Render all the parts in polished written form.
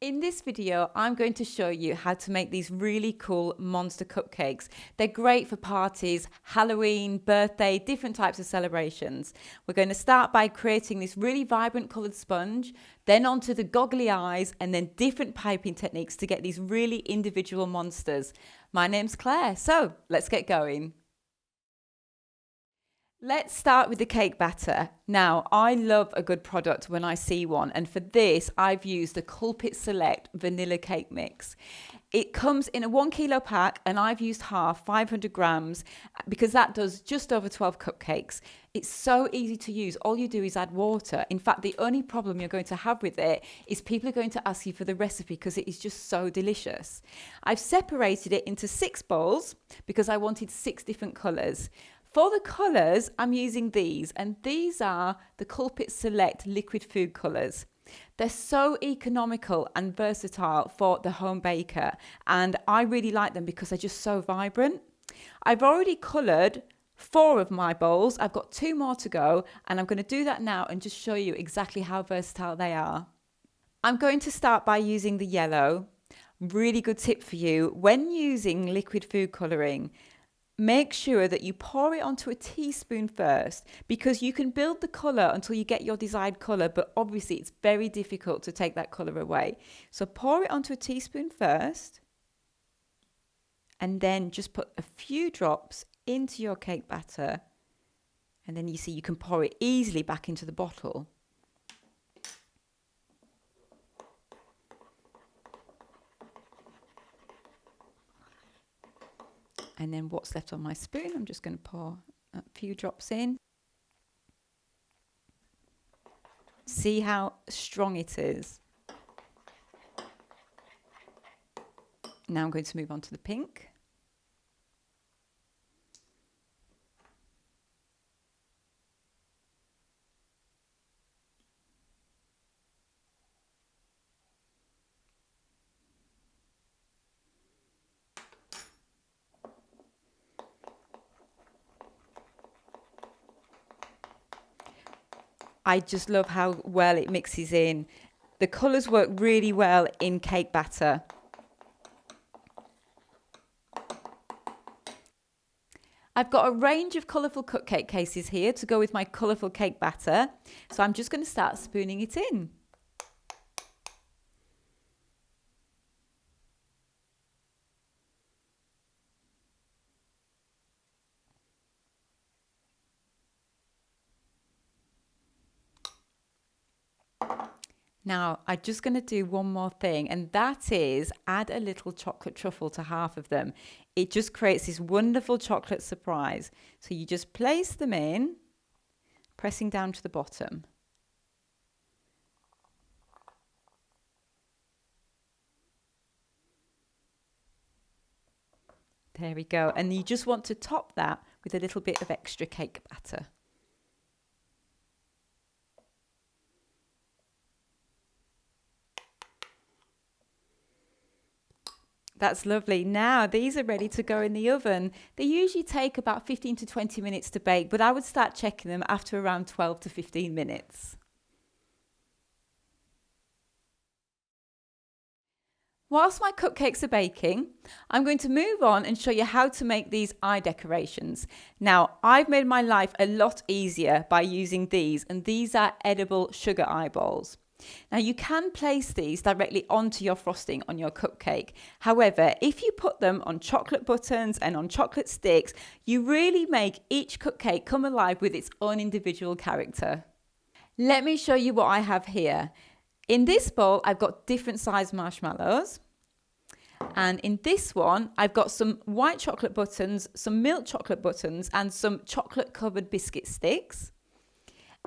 In this video, I'm going to show you how to make these really cool monster cupcakes. They're great for parties, Halloween, birthday, different types of celebrations. We're going to start by creating this really vibrant coloured sponge, then onto the goggly eyes, and then different piping techniques to get these really individual monsters. My name's Claire, so let's get going. Let's start with the cake batter. Now, I love a good product when I see one, and for this, I've used the Cupcakes Select Vanilla Cake Mix. It comes in a 1 kilo pack, and I've used half, 500 grams, because that does just over 12 cupcakes. It's so easy to use. All you do is add water. In fact, the only problem you're going to have with it is people are going to ask you for the recipe because it is just so delicious. I've separated it into 6 bowls because I wanted 6 different colours. For the colours, I'm using these, and these are the Cupcakes Select Liquid Food Colours. They're so economical and versatile for the home baker, and I really like them because they're just so vibrant. I've already coloured 4 of my bowls. I've got 2 more to go, and I'm going to do that now and just show you exactly how versatile they are. I'm going to start by using the yellow. Really good tip for you. When using liquid food colouring, make sure that you pour it onto a teaspoon first, because you can build the colour until you get your desired colour, but obviously it's very difficult to take that colour away. So pour it onto a teaspoon first, and then just put a few drops into your cake batter, and then you see you can pour it easily back into the bottle. And then what's left on my spoon, I'm just going to pour a few drops in. See how strong it is. Now I'm going to move on to the pink. I just love how well it mixes in. The colours work really well in cake batter. I've got a range of colourful cupcake cases here to go with my colourful cake batter. So I'm just going to start spooning it in. Now, I'm just going to do one more thing, and that is add a little chocolate truffle to half of them. It just creates this wonderful chocolate surprise. So you just place them in, pressing down to the bottom. There we go. And you just want to top that with a little bit of extra cake batter. That's lovely. Now these are ready to go in the oven. They usually take about 15 to 20 minutes to bake, but I would start checking them after around 12 to 15 minutes. Whilst my cupcakes are baking, I'm going to move on and show you how to make these eye decorations. Now, I've made my life a lot easier by using these, and these are edible sugar eyeballs. Now, you can place these directly onto your frosting on your cupcake. However, if you put them on chocolate buttons and on chocolate sticks, you really make each cupcake come alive with its own individual character. Let me show you what I have here. In this bowl, I've got different sized marshmallows. And in this one, I've got some white chocolate buttons, some milk chocolate buttons, and some chocolate covered biscuit sticks.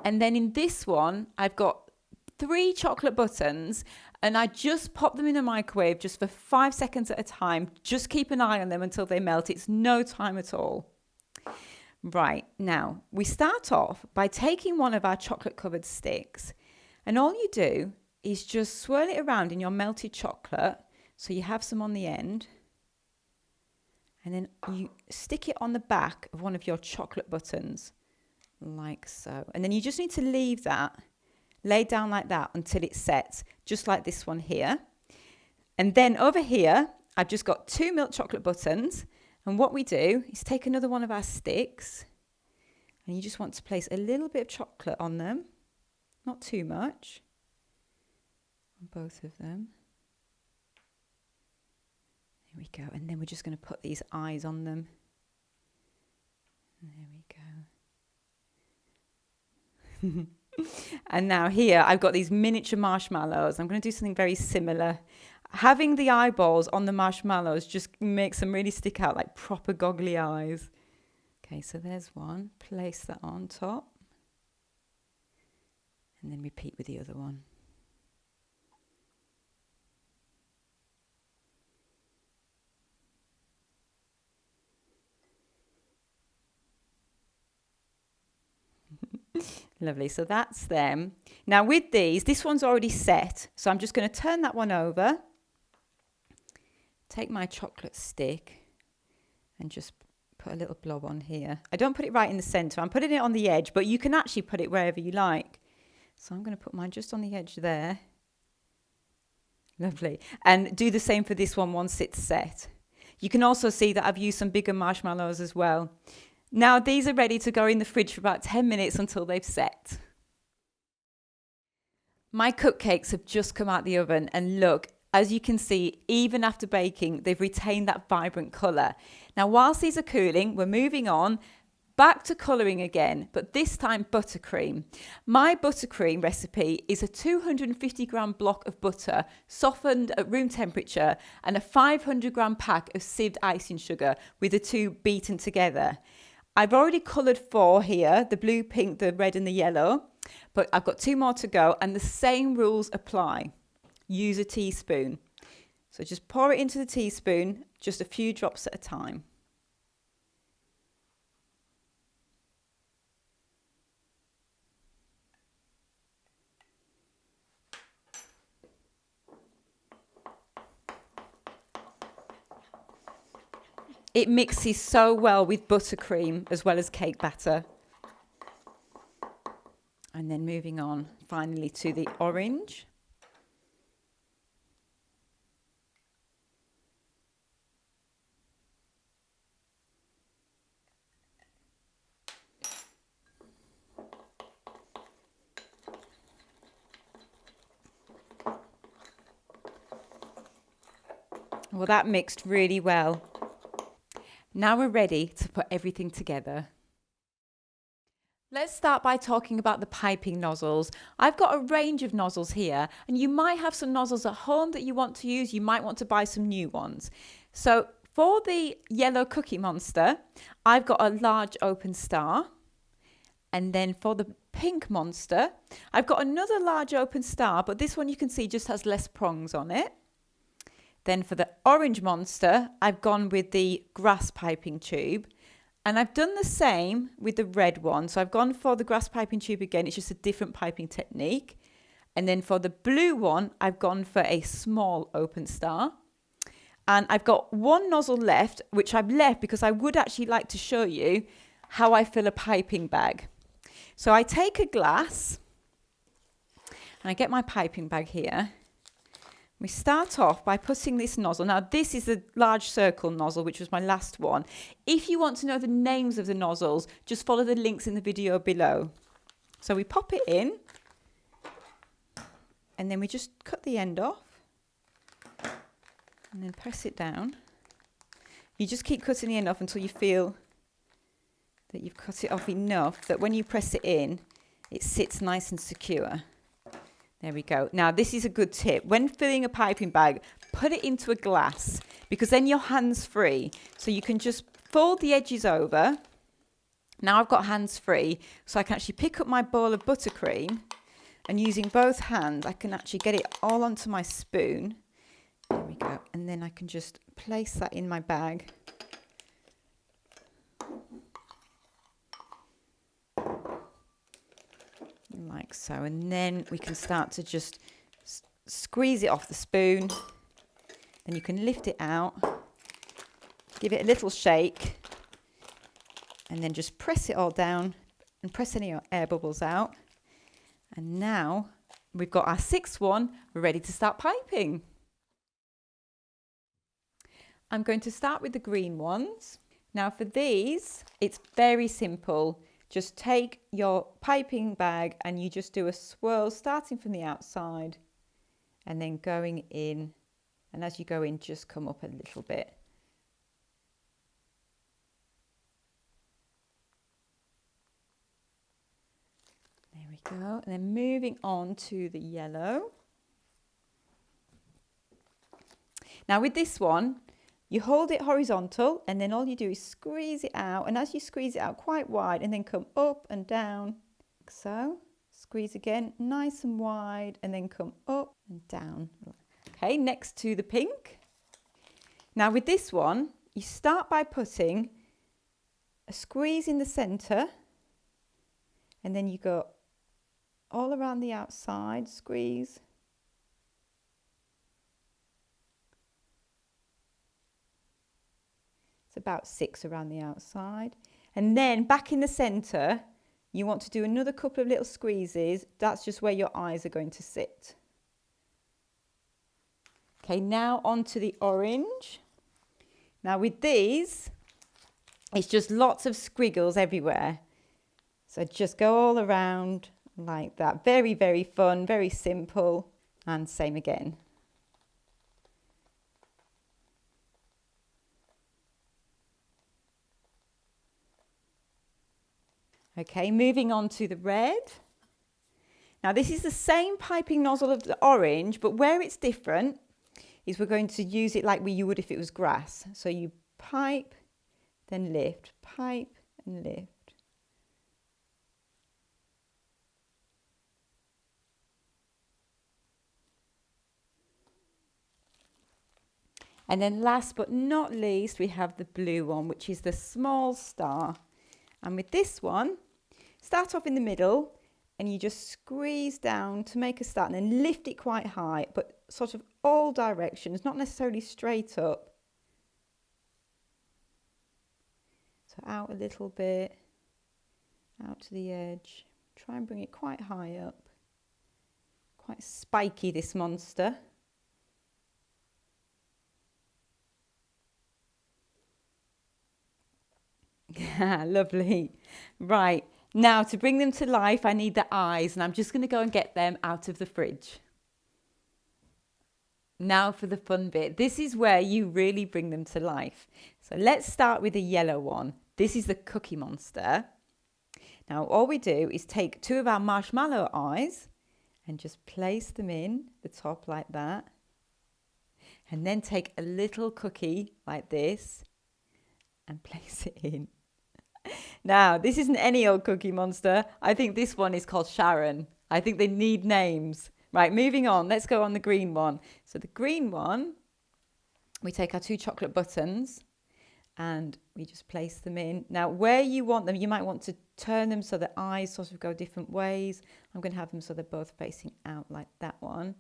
And then in this one, I've got 3 chocolate buttons, and I just pop them in the microwave just for 5 seconds at a time. Just keep an eye on them until they melt. It's no time at all. Right, now we start off by taking one of our chocolate covered sticks, and all you do is just swirl it around in your melted chocolate so you have some on the end, and then you stick it on the back of one of your chocolate buttons like so, and then you just need to leave that lay down like that until it sets, just like this one here. And then over here, I've just got 2 milk chocolate buttons. And what we do is take another one of our sticks, and you just want to place a little bit of chocolate on them, not too much, on both of them. There we go. And then we're just going to put these eyes on them. There we go. And now here I've got these miniature marshmallows. I'm going to do something very similar. Having the eyeballs on the marshmallows just makes them really stick out like proper goggly eyes. Okay, so there's one. Place that on top. And then repeat with the other one. Lovely, so that's them. Now with these, this one's already set, so I'm just going to turn that one over, take my chocolate stick and just put a little blob on here. I don't put it right in the center, I'm putting it on the edge, but you can actually put it wherever you like. So I'm going to put mine just on the edge there. Lovely, and do the same for this one once it's set. You can also see that I've used some bigger marshmallows as well. Now these are ready to go in the fridge for about 10 minutes until they've set. My cupcakes have just come out the oven, and look, as you can see, even after baking, they've retained that vibrant colour. Now whilst these are cooling, we're moving on back to colouring again, but this time buttercream. My buttercream recipe is a 250 gram block of butter softened at room temperature and a 500 gram pack of sieved icing sugar with the two beaten together. I've already coloured 4 here, the blue, pink, the red and the yellow, but I've got 2 more to go, and the same rules apply. Use a teaspoon. So just pour it into the teaspoon, just a few drops at a time. It mixes so well with buttercream as well as cake batter. And then moving on finally to the orange. Well, that mixed really well. Now we're ready to put everything together. Let's start by talking about the piping nozzles. I've got a range of nozzles here, and you might have some nozzles at home that you want to use. You might want to buy some new ones. So for the yellow Cookie Monster, I've got a large open star. And then for the pink monster, I've got another large open star, but this one you can see just has less prongs on it. Then for the orange monster, I've gone with the grass piping tube. And I've done the same with the red one. So I've gone for the grass piping tube again. It's just a different piping technique. And then for the blue one, I've gone for a small open star. And I've got one nozzle left, which I've left because I would actually like to show you how I fill a piping bag. So I take a glass and I get my piping bag here. We start off by putting this nozzle. Now this is a large circle nozzle, which was my last one. If you want to know the names of the nozzles, just follow the links in the video below. So we pop it in and then we just cut the end off and then press it down. You just keep cutting the end off until you feel that you've cut it off enough that when you press it in, it sits nice and secure. There we go. Now, this is a good tip. When filling a piping bag, put it into a glass because then your hand's free. So you can just fold the edges over. Now I've got hands free, so I can actually pick up my bowl of buttercream and using both hands, I can actually get it all onto my spoon. There we go. And then I can just place that in my bag. Like so, and then we can start to just squeeze it off the spoon. Then you can lift it out, give it a little shake, and then just press it all down and press any air bubbles out. And now we've got our 6th one, we're ready to start piping. I'm going to start with the green ones. Now for these, it's very simple. Just take your piping bag and you just do a swirl starting from the outside and then going in. And as you go in, just come up a little bit. There we go. And then moving on to the yellow. Now with this one, you hold it horizontal and then all you do is squeeze it out. And as you squeeze it out quite wide and then come up and down, like so. Squeeze again, nice and wide, and then come up and down. Okay, next to the pink. Now with this one, you start by putting a squeeze in the center and then you go all around the outside, squeeze. It's about 6 around the outside. And then back in the center, you want to do another couple of little squeezes. That's just where your eyes are going to sit. Okay, now onto the orange. Now with these, it's just lots of squiggles everywhere. So just go all around like that. Very, very fun, very simple. And same again. Okay, moving on to the red. Now this is the same piping nozzle of the orange, but where it's different is we're going to use it like you would if it was grass. So you pipe, then lift, pipe and lift. And then last but not least, we have the blue one, which is the small star. And with this one, start off in the middle and you just squeeze down to make a start and then lift it quite high, but sort of all directions, not necessarily straight up. So out a little bit, out to the edge. Try and bring it quite high up. Quite spiky, this monster. Lovely. Right, now to bring them to life, I need the eyes, and I'm just going to go and get them out of the fridge. Now for the fun bit. This is where you really bring them to life. So let's start with the yellow one. This is the Cookie Monster. Now all we do is take 2 of our marshmallow eyes and just place them in the top like that. And then take a little cookie like this and place it in. Now, this isn't any old Cookie Monster. I think this one is called Sharon. I think they need names. Right, moving on. Let's go on the green one. So the green one, we take our 2 chocolate buttons and we just place them in. Now, where you want them, you might want to turn them so the eyes sort of go different ways. I'm going to have them so they're both facing out like that one.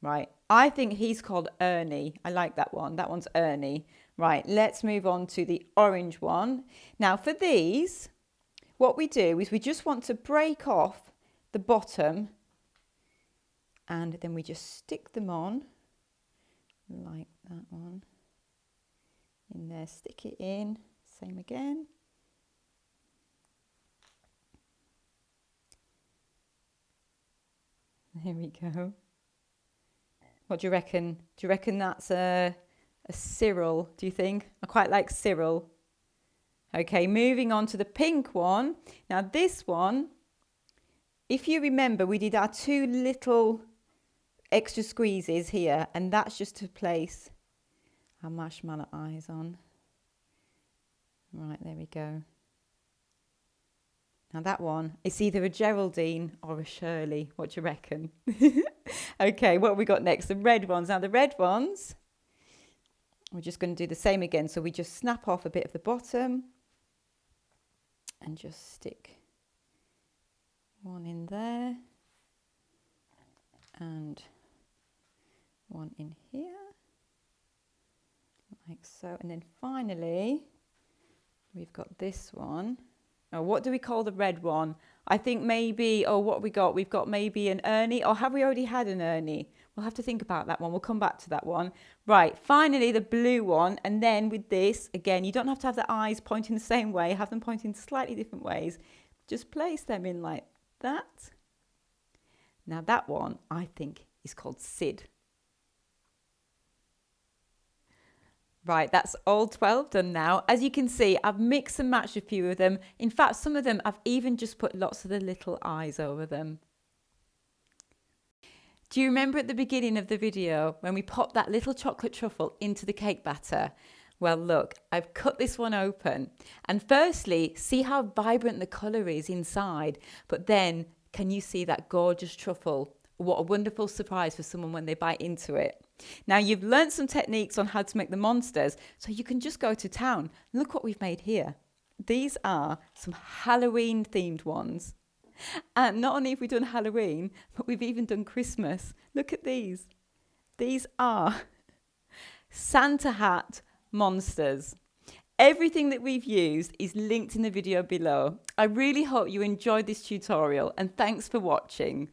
Right, I think he's called Ernie. I like that one. That one's Ernie. Right, let's move on to the orange one. Now for these, what we do is we just want to break off the bottom and then we just stick them on like that one. In there, stick it in, same again. There we go. What do you reckon? Do you reckon that's a Cyril, do you think? I quite like Cyril. Okay, moving on to the pink one. Now this one, if you remember, we did our 2 little extra squeezes here, and that's just to place our marshmallow eyes on. Right, there we go. Now that one, it's either a Geraldine or a Shirley. What do you reckon? Okay, what have we got next? The red ones. Now the red ones, we're just going to do the same again. So we just snap off a bit of the bottom and just stick one in there and one in here, like so. And then finally, we've got this one. Oh, what do we call the red one? I think maybe, what we got? We've got maybe an Ernie, or have we already had an Ernie? We'll have to think about that one. We'll come back to that one. Right, finally the blue one. And then with this, again, you don't have to have the eyes pointing the same way. Have them pointing slightly different ways. Just place them in like that. Now that one, I think, is called Sid. Right, that's all 12 done now. As you can see, I've mixed and matched a few of them. In fact, some of them I've even just put lots of the little eyes over them. Do you remember at the beginning of the video when we popped that little chocolate truffle into the cake batter? Well, look, I've cut this one open. And firstly, see how vibrant the colour is inside. But then, can you see that gorgeous truffle? What a wonderful surprise for someone when they bite into it. Now, you've learned some techniques on how to make the monsters, so you can just go to town. Look what we've made here. These are some Halloween themed ones. And not only have we done Halloween, but we've even done Christmas. Look at these. These are Santa hat monsters. Everything that we've used is linked in the video below. I really hope you enjoyed this tutorial, and thanks for watching.